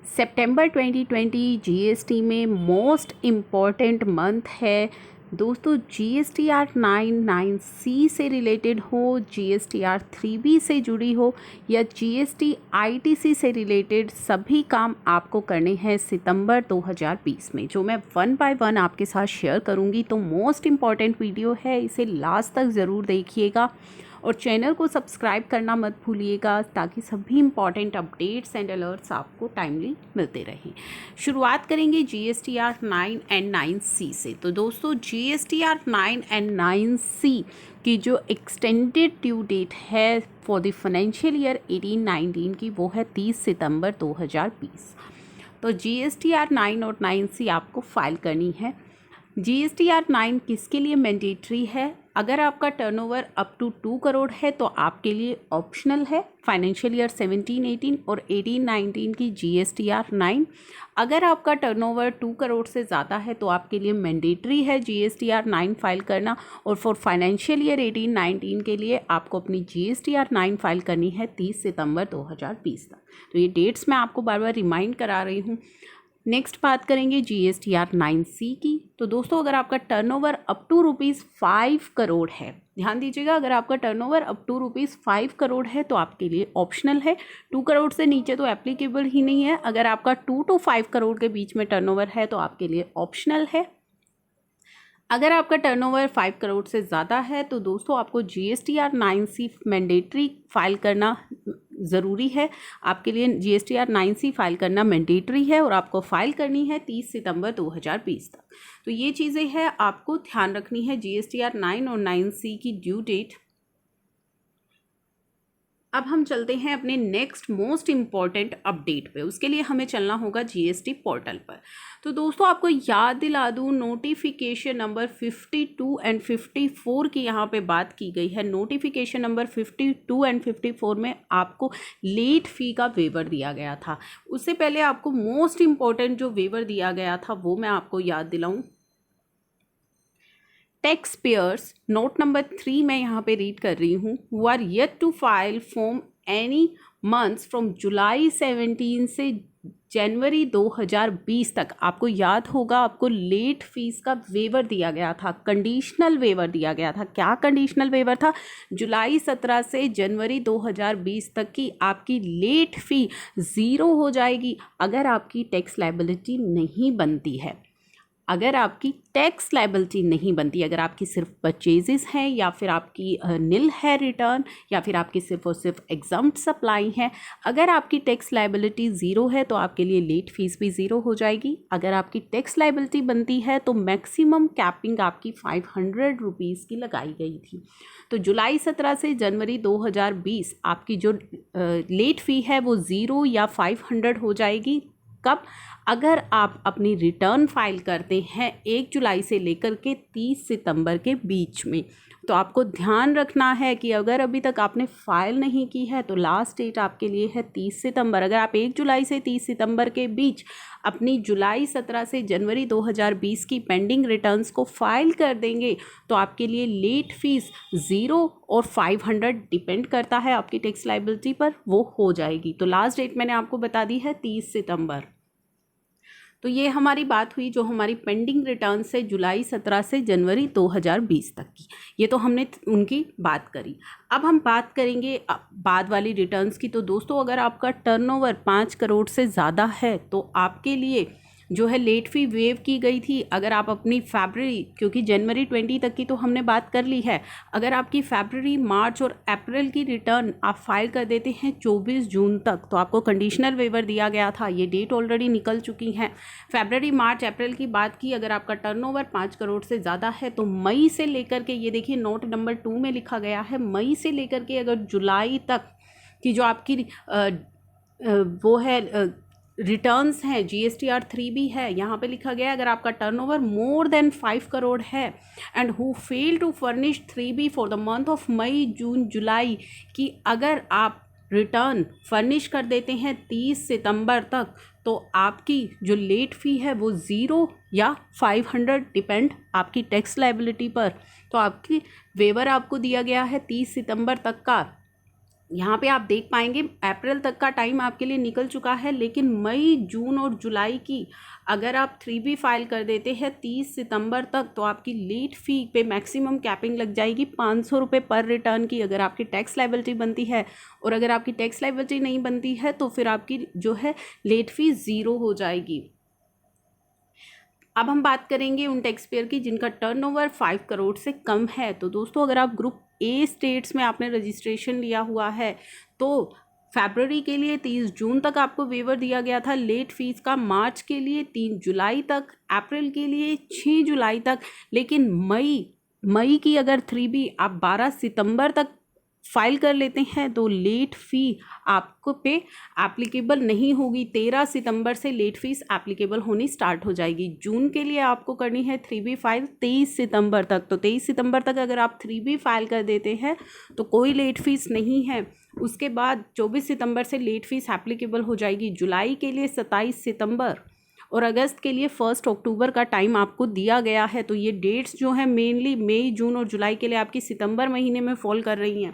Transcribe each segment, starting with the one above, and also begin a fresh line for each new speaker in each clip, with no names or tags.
सितंबर 2020 GST में most important month है दोस्तों। जीएसटीआर 99C से रिलेटेड हो, जीएसटीआर 3B से जुड़ी हो या जीएसटी आईटीसी से रिलेटेड सभी काम आपको करने हैं सितंबर 2020 में, जो मैं वन बाय वन आपके साथ शेयर करूंगी। तो मोस्ट इम्पॉर्टेंट वीडियो है, इसे लास्ट तक ज़रूर देखिएगा और चैनल को सब्सक्राइब करना मत भूलिएगा ताकि सभी इंपॉर्टेंट अपडेट्स एंड अलर्ट्स आपको टाइमली मिलते रहें। शुरुआत करेंगे जीएसटीआर 9 एंड 9C से। तो दोस्तों जीएसटीआर 9 एंड 9C की जो एक्सटेंडेड ड्यू डेट है फॉर द फाइनेंशियल ईयर 18-19 की, वो है 30 सितंबर 2020। तो जीएसटीआर 9 और 9C आपको फाइल करनी है। जीएसटीआर 9 किसके लिए मैंडेटरी है? अगर आपका टर्नओवर अप टू 2 करोड़ है तो आपके लिए ऑप्शनल है फाइनेंशियल ईयर 17-18 और 18-19 की जीएसटीआर 9। अगर आपका टर्नओवर 2 करोड़ से ज़्यादा है तो आपके लिए मैंडेटरी है जीएसटीआर 9 फाइल करना। और फॉर फाइनेंशियल ईयर 18-19 के लिए आपको अपनी जीएसटीआर 9 फाइल करनी है 30 सितंबर 2020 तक। तो ये डेट्स मैं आपको बार बार रिमाइंड करा रही हूँ। नेक्स्ट बात करेंगे जीएसटीआर 9C की। तो दोस्तों अगर आपका टर्नओवर अप टू ₹5 करोड़ है, ध्यान दीजिएगा, अगर आपका टर्नओवर अप टू ₹5 करोड़ है तो आपके लिए ऑप्शनल है। 2 करोड़ से नीचे तो एप्लीकेबल ही नहीं है। अगर आपका 2 to 5 करोड़ के बीच में टर्नओवर है तो आपके लिए ऑप्शनल है। अगर आपका टर्नओवर 5 करोड़ से ज़्यादा है तो दोस्तों आपको जीएसटीआर 9C मैंडेटरी फाइल करना ज़रूरी है। आपके लिए जीएसटीआर 9C फाइल करना मैंडेटरी है और आपको फाइल करनी है 30 सितंबर 2020 तक। तो ये चीज़ें हैं आपको ध्यान रखनी है जीएसटीआर 9 और 9C की ड्यू डेट। अब हम चलते हैं अपने नेक्स्ट मोस्ट इम्पॉर्टेंट अपडेट पे। उसके लिए हमें चलना होगा जीएसटी पोर्टल पर। तो दोस्तों आपको याद दिला दूँ, नोटिफिकेशन नंबर 52 एंड 54 की यहाँ पे बात की गई है। नोटिफिकेशन नंबर 52 एंड 54 में आपको लेट फ़ी का वेवर दिया गया था। उससे पहले आपको मोस्ट इम्पॉर्टेंट जो वेवर दिया गया था वो मैं आपको याद दिलाऊँ। टैक्स पेयर्स, नोट नंबर 3 मैं यहाँ पे रीड कर रही हूँ, who are yet to file form any months from July 17 से जनवरी 2020 तक। आपको याद होगा आपको लेट फीस का वेवर दिया गया था, कंडीशनल वेवर दिया गया था। क्या कंडीशनल वेवर था? जुलाई 17 से जनवरी 2020 तक की आपकी लेट फ़ी ज़ीरो हो जाएगी अगर आपकी टैक्स लायबिलिटी नहीं बनती है। अगर आपकी टैक्स लायबिलिटी नहीं बनती, अगर आपकी सिर्फ परचेजेस हैं या फिर आपकी निल है रिटर्न या फिर आपकी सिर्फ और सिर्फ एग्जम्प्ट सप्लाई है, अगर आपकी टैक्स लायबिलिटी ज़ीरो है तो आपके लिए लेट फीस भी ज़ीरो हो जाएगी। अगर आपकी टैक्स लायबिलिटी बनती है तो मैक्सिमम कैपिंग आपकी 500 रुपीज़ की लगाई गई थी। तो जुलाई 17 से जनवरी 2020 आपकी जो लेट फ़ी है वो ज़ीरो या 500 हो जाएगी। कब? अगर आप अपनी रिटर्न फाइल करते हैं 1 जुलाई से लेकर के 30 सितंबर के बीच में। तो आपको ध्यान रखना है कि अगर अभी तक आपने फ़ाइल नहीं की है तो लास्ट डेट आपके लिए है 30 सितंबर। अगर आप 1 जुलाई से 30 सितंबर के बीच अपनी जुलाई 17 से जनवरी 2020 की पेंडिंग रिटर्न्स को फाइल कर देंगे तो आपके लिए लेट फीस 0 और 500 डिपेंड करता है आपकी टैक्स लायबिलिटी पर, वो हो जाएगी। तो लास्ट डेट मैंने आपको बता दी है 30 सितंबर। तो ये हमारी बात हुई जो हमारी पेंडिंग रिटर्न से जुलाई 17 से जनवरी 2020 तक की, ये तो हमने उनकी बात करी। अब हम बात करेंगे बाद वाली रिटर्न्स की। तो दोस्तों अगर आपका टर्नओवर 5 करोड़ से ज़्यादा है तो आपके लिए जो है लेट फ़ी वेव की गई थी। अगर आप अपनी फरवरी, क्योंकि जनवरी 20 तक की तो हमने बात कर ली है, अगर आपकी फरवरी, मार्च और अप्रैल की रिटर्न आप फाइल कर देते हैं 24 जून तक तो आपको कंडीशनल वेवर दिया गया था। ये डेट ऑलरेडी निकल चुकी हैं। फरवरी, मार्च, अप्रैल की बात की, अगर आपका टर्नओवर 5 करोड़ से ज़्यादा है तो मई से लेकर के, ये देखिए नोट नंबर 2 में लिखा गया है, मई से लेकर के अगर जुलाई तक की जो आपकी वो है रिटर्न्स हैं, जीएसटीआर 3B है, यहाँ पे लिखा गया है अगर आपका टर्नओवर मोर देन 5 करोड़ है and who fail to furnish 3B for the month of May, June, July की, अगर आप रिटर्न फर्निश कर देते हैं 30 सितंबर तक तो आपकी जो लेट फ़ी है वो 0 या 500 डिपेंड आपकी टैक्स लायबिलिटी पर। तो आपकी वेवर आपको दिया गया है 30 सितंबर तक का यहाँ पे आप देख पाएंगे अप्रैल तक का टाइम आपके लिए निकल चुका है, लेकिन मई, जून और जुलाई की अगर आप 3B फाइल कर देते हैं 30 सितंबर तक, तो आपकी लेट फ़ी पे मैक्सिमम कैपिंग लग जाएगी 500 रुपये पर रिटर्न की, अगर आपकी टैक्स लायबिलिटी बनती है। और अगर आपकी टैक्स लायबिलिटी नहीं बनती है तो फिर आपकी जो है लेट फ़ी ज़ीरो हो जाएगी। अब हम बात करेंगे उन टैक्स पेयर की जिनका टर्नओवर 5 करोड़ से कम है। तो दोस्तों, अगर आप ग्रुप ए स्टेट्स में आपने रजिस्ट्रेशन लिया हुआ है तो फरवरी के लिए 30 जून तक आपको वेवर दिया गया था लेट फीस का, मार्च के लिए 3 जुलाई तक, अप्रैल के लिए 6 जुलाई तक, लेकिन मई की अगर 3B आप 12 सितंबर तक फाइल कर लेते हैं तो लेट फ़ी आपको पे एप्लीकेबल नहीं होगी। 13 सितंबर से लेट फीस एप्लीकेबल होनी स्टार्ट हो जाएगी। जून के लिए आपको करनी है 3B फाइल 23 सितंबर तक, तो 23 सितंबर तक अगर आप 3B फाइल कर देते हैं तो कोई लेट फीस नहीं है। उसके बाद 24 सितंबर से लेट फीस एप्लीकेबल हो जाएगी। जुलाई के लिए 27 सितंबर और अगस्त के लिए 1 अक्टूबर का टाइम आपको दिया गया है। तो ये डेट्स जो है मेनली मई, जून और जुलाई के लिए आपकी सितंबर महीने में फॉल कर रही हैं,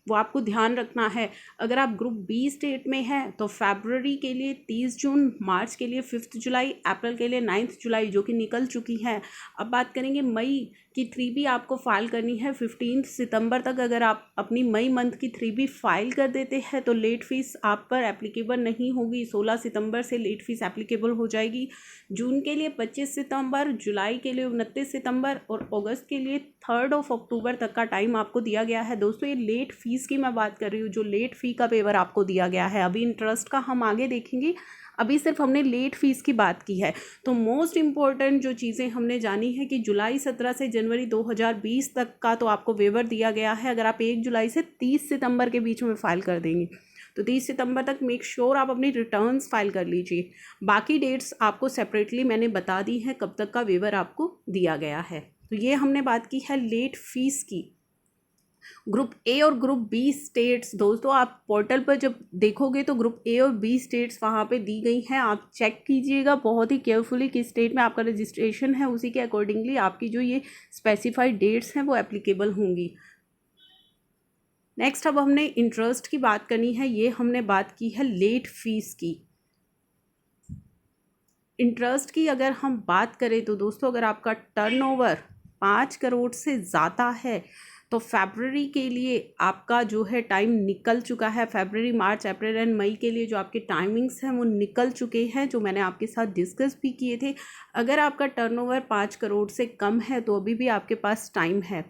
वो आपको ध्यान रखना है। अगर आप ग्रुप बी स्टेट में हैं तो फरवरी के लिए 30 जून, मार्च के लिए 5 जुलाई, अप्रैल के लिए 9 जुलाई जो कि निकल चुकी है। अब बात करेंगे मई की 3B आपको फाइल करनी है 15 सितंबर तक। अगर आप अपनी मई मंथ की 3B फाइल कर देते हैं तो लेट फीस आप पर एप्लीकेबल नहीं होगी। 16 सितंबर से लेट फीस एप्लीकेबल हो जाएगी। जून के लिए 25 सितंबर, जुलाई के लिए 29 सितंबर और अगस्त के लिए 3 अक्टूबर तक का टाइम आपको दिया गया है। दोस्तों, ये लेट फीस की मैं बात कर रही हूँ, जो लेट फ़ी का पेपर आपको दिया गया है। अभी इंटरेस्ट का हम आगे देखेंगे, अभी सिर्फ हमने लेट फीस की बात की है। तो मोस्ट इम्पॉर्टेंट जो चीज़ें हमने जानी है कि जुलाई 17 से जनवरी 2020 तक का तो आपको वेवर दिया गया है। अगर आप 1 जुलाई से 30 सितंबर के बीच में फाइल कर देंगे तो 30 सितंबर तक मेक श्योर आप अपनी रिटर्न्स फाइल कर लीजिए। बाकी डेट्स आपको सेपरेटली मैंने बता दी हैं कब तक का वेवर आपको दिया गया है। तो ये हमने बात की है लेट फीस की। ग्रुप ए और ग्रुप बी स्टेट्स, दोस्तों आप पोर्टल पर जब देखोगे तो ग्रुप ए और बी स्टेट्स वहाँ पे दी गई हैं। आप चेक कीजिएगा बहुत ही केयरफुली किस स्टेट में आपका रजिस्ट्रेशन है, उसी के अकॉर्डिंगली आपकी जो ये स्पेसिफाइड डेट्स हैं वो एप्लीकेबल होंगी। नेक्स्ट अब हमने इंटरेस्ट की बात करनी है। ये हमने बात की है लेट फीस की। इंटरेस्ट की अगर हम बात करें तो दोस्तों, अगर आपका टर्नओवर 5 करोड़ से ज़्यादा है तो फरवरी के लिए आपका जो है टाइम निकल चुका है। फरवरी, मार्च, अप्रैल एंड मई के लिए जो आपके टाइमिंग्स हैं वो निकल चुके हैं, जो मैंने आपके साथ डिस्कस भी किए थे। अगर आपका टर्नओवर 5 करोड़ से कम है तो अभी भी आपके पास टाइम है।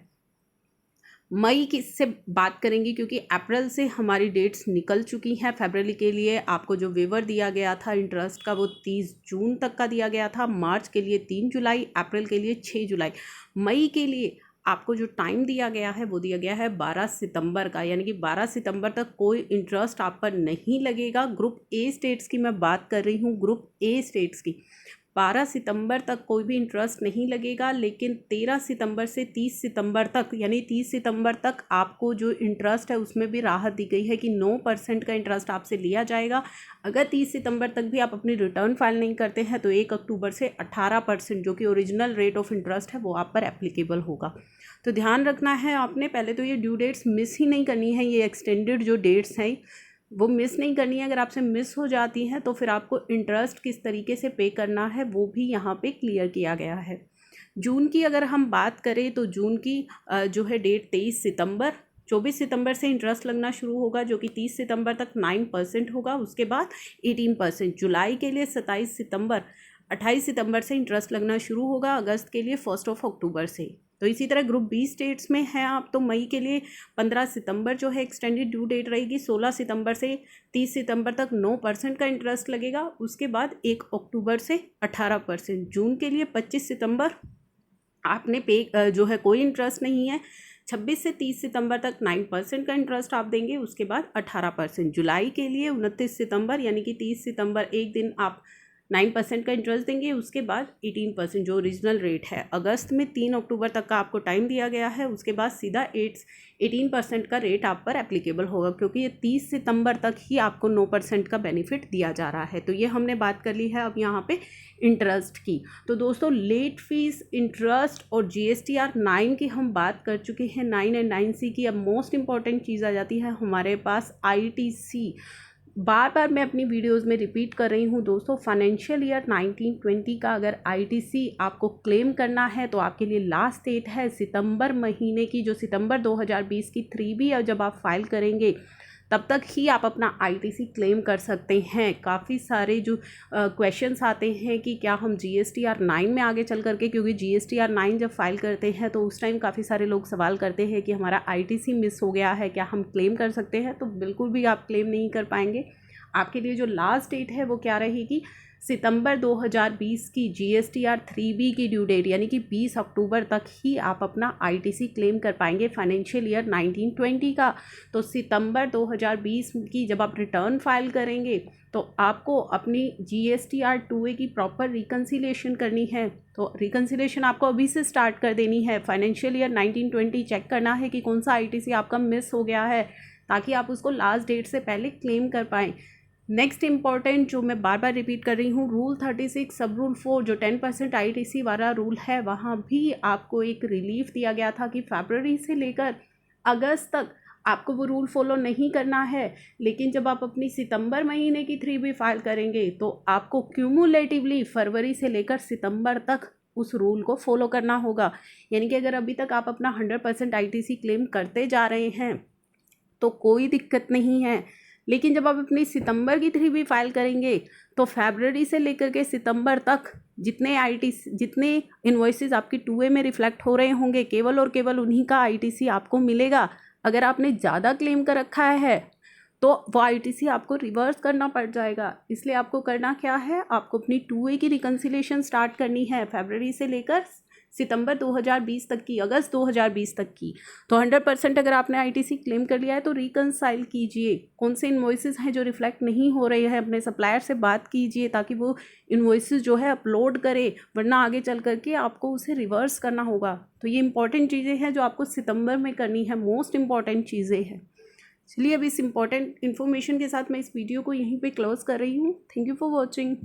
मई की से बात करेंगे क्योंकि अप्रैल से हमारी डेट्स निकल चुकी हैं। फरवरी के लिए आपको जो वेवर दिया गया था इंटरेस्ट का वो 30 जून तक का दिया गया था, मार्च के लिए 3 जुलाई, अप्रैल के लिए 6 जुलाई। मई के लिए आपको जो टाइम दिया गया है वो दिया गया है 12 सितंबर का, यानी कि 12 सितंबर तक कोई इंटरेस्ट आप पर नहीं लगेगा। ग्रुप ए स्टेट्स की मैं बात कर रही हूँ, ग्रुप ए स्टेट्स की 12 सितंबर तक कोई भी इंटरेस्ट नहीं लगेगा, लेकिन 13 सितंबर से 30 सितंबर तक, यानी 30 सितंबर तक आपको जो इंटरेस्ट है उसमें भी राहत दी गई है कि 9% का इंटरेस्ट आपसे लिया जाएगा। अगर 30 सितंबर तक भी आप अपनी रिटर्न फाइल नहीं करते हैं तो 1 अक्टूबर से 18% जो कि ओरिजिनल रेट ऑफ इंटरेस्ट है वो आप पर एप्लीकेबल होगा। तो ध्यान रखना है आपने, पहले तो ये ड्यू डेट्स मिस ही नहीं करनी है। ये एक्सटेंडेड जो डेट्स हैं वो मिस नहीं करनी है। अगर आपसे मिस हो जाती हैं तो फिर आपको इंटरेस्ट किस तरीके से पे करना है वो भी यहाँ पे क्लियर किया गया है। जून की अगर हम बात करें तो जून की जो है डेट 23 सितंबर, 24 सितंबर से इंटरेस्ट लगना शुरू होगा जो कि 30 सितंबर तक 9% होगा, उसके बाद 18%। जुलाई के लिए 27 सितंबर, 28 सितंबर से इंटरेस्ट लगना शुरू होगा, अगस्त के लिए 1 अक्टूबर से। तो इसी तरह ग्रुप बी स्टेट्स में हैं आप तो मई के लिए 15 सितंबर जो है एक्सटेंडेड ड्यू डेट रहेगी। 16 सितंबर से 30 सितंबर तक 9% का इंटरेस्ट लगेगा, उसके बाद 1 अक्टूबर से 18%। जून के लिए 25 सितंबर आपने पे जो है कोई इंटरेस्ट नहीं है। 26 से 30 सितंबर तक 9% का इंटरेस्ट आप देंगे, उसके बाद 18%। जुलाई के लिए 29 सितंबर यानी कि 30 सितंबर एक दिन आप 9% का इंटरेस्ट देंगे, उसके बाद 18% जो ओरिजिनल रेट है। अगस्त में 3 अक्टूबर तक का आपको टाइम दिया गया है, उसके बाद सीधा 18% का रेट आप पर एप्लीकेबल होगा, क्योंकि ये 30 सितंबर तक ही आपको 9% का बेनिफिट दिया जा रहा है। तो ये हमने बात कर ली है अब यहाँ पे इंटरेस्ट की। तो दोस्तों लेट फीस, इंटरेस्ट और GSTR 9 की हम बात कर चुके हैं, 9 एंड 9C की। अब मोस्ट इंपॉर्टेंट चीज़ आ जाती है हमारे पास ITC। बार बार मैं अपनी वीडियोस में रिपीट कर रही हूँ दोस्तों, फाइनेंशियल ईयर 1920 का अगर ITC आपको क्लेम करना है तो आपके लिए लास्ट डेट है सितंबर महीने की, जो सितंबर 2020 की 3B है। जब आप फाइल करेंगे तब तक ही आप अपना ITC क्लेम कर सकते हैं। काफ़ी सारे जो क्वेश्चंस आते हैं कि क्या हम GSTR 9 में आगे चल करके, क्योंकि GSTR 9 जब फाइल करते हैं तो उस टाइम काफ़ी सारे लोग सवाल करते हैं कि हमारा ITC मिस हो गया है, क्या हम क्लेम कर सकते हैं? तो बिल्कुल भी आप क्लेम नहीं कर पाएंगे। आपके लिए जो लास्ट डेट है वो क्या रहेगी, सितंबर 2020 की GSTR 3B की ड्यू डेट, यानी कि 20 अक्टूबर तक ही आप अपना ITC क्लेम कर पाएंगे फाइनेंशियल ईयर 1920 का। तो सितंबर 2020 की जब आप रिटर्न फाइल करेंगे तो आपको अपनी GSTR 2A की प्रॉपर रिकन्सिलेशन करनी है। तो रिकन्सिलेशन आपको अभी से स्टार्ट कर देनी है। फाइनेंशियल ईयर 1920 चेक करना है कि कौन सा ITC आपका मिस हो गया है, ताकि आप उसको लास्ट डेट से पहले क्लेम कर पाएँ। नेक्स्ट इंपॉर्टेंट जो मैं बार बार रिपीट कर रही हूँ, रूल 36 सब रूल 4 जो 10% ITC वाला रूल है, वहाँ भी आपको एक रिलीफ दिया गया था कि फरवरी से लेकर अगस्त तक आपको वो रूल फॉलो नहीं करना है। लेकिन जब आप अपनी सितंबर महीने की 3B फाइल करेंगे तो आपको क्यूमुलेटिवली फरवरी से लेकर सितंबर तक उस रूल को फॉलो करना होगा। यानी कि अगर अभी तक आप अपना 100% ITC क्लेम करते जा रहे हैं तो कोई दिक्कत नहीं है, लेकिन जब आप अपनी सितंबर की 3B फाइल करेंगे तो फरवरी से लेकर के सितंबर तक जितने इन्वॉइसेस आपकी 2A में रिफ्लेक्ट हो रहे होंगे, केवल और केवल उन्हीं का ITC आपको मिलेगा। अगर आपने ज़्यादा क्लेम कर रखा है तो वो ITC आपको रिवर्स करना पड़ जाएगा। इसलिए आपको करना क्या है, आपको अपनी 2A की रिकन्सिलेशन स्टार्ट करनी है फरवरी से लेकर सितंबर 2020 तक की, अगस्त 2020 तक की। तो 100% अगर आपने ITC क्लेम कर लिया है तो रिकन्साइल कीजिए। कौन से इन्वॉइसेस हैं जो रिफ्लेक्ट नहीं हो रहे हैं, अपने सप्लायर से बात कीजिए ताकि वो इन्वॉइसेस जो है अपलोड करे, वरना आगे चल करके आपको उसे रिवर्स करना होगा। तो ये इंपॉर्टेंट चीज़ें हैं जो आपको सितंबर में करनी है, मोस्ट इंपॉर्टेंट चीज़ें हैं। चलिए अब इस इंपॉर्टेंट इन्फॉर्मेशन के साथ मैं इस वीडियो को यहीं पे क्लोज कर रही हूँ। Thank you for watching.